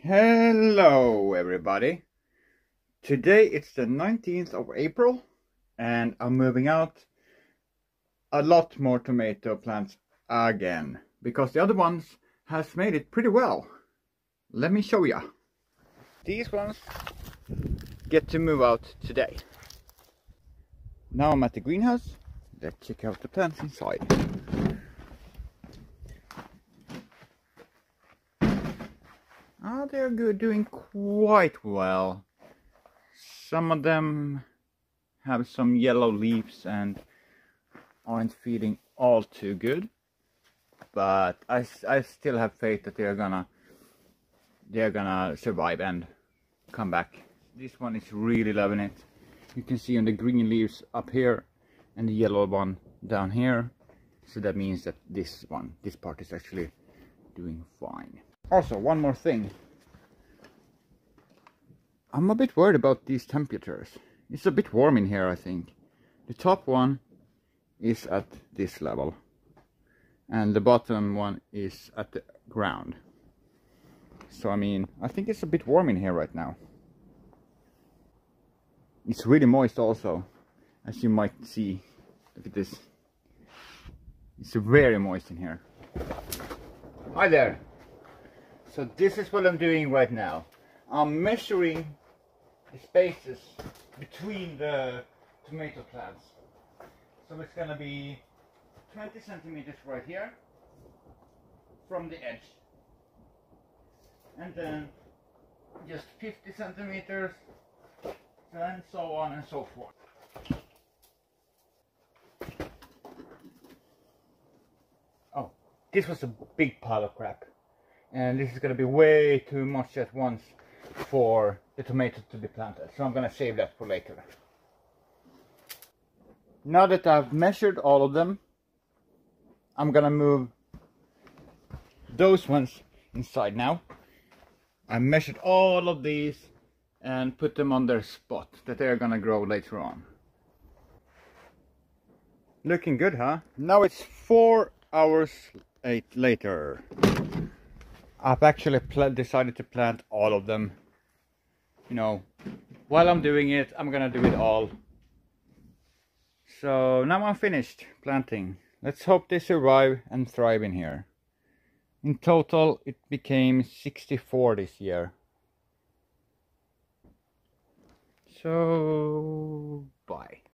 Hello everybody. Today it's the 19th of April and I'm moving out a lot more tomato plants again because the other ones has made it pretty well. Let me show ya. These ones get to move out today. Now I'm at the greenhouse. Let's check out the plants inside. They're good, doing quite well. Some of them have some yellow leaves and aren't feeding all too good, but I still have faith that they're gonna survive and come back. This one is really loving it. You can see on the green leaves up here and the yellow one down here, so that means that this part is actually doing fine. Also, one more thing. I'm a bit worried about these temperatures. It's a bit warm in here, I think. The top one is at this level and the bottom one is at the ground. So I mean, I think it's a bit warm in here right now. It's really moist also, as you might see. Look at this. It's very moist in here. Hi there. So this is what I'm doing right now. I'm measuring the spaces between the tomato plants. So it's gonna be 20 centimeters right here from the edge, and then just 50 centimeters, and so on and so forth. Oh, this was a big pile of crap, and this is gonna be way too much at once for the tomatoes to be planted, so I'm gonna save that for later. Now that I've measured all of them, I'm gonna move those ones inside now. I measured all of these and put them on their spot that they're gonna grow later on. Looking good, huh? Now it's 4 hours later. I've actually decided to plant all of them. You know, while I'm doing it, I'm gonna do it all. So now I'm finished planting. Let's hope they survive and thrive in here. In total, it became 64 this year. So, bye.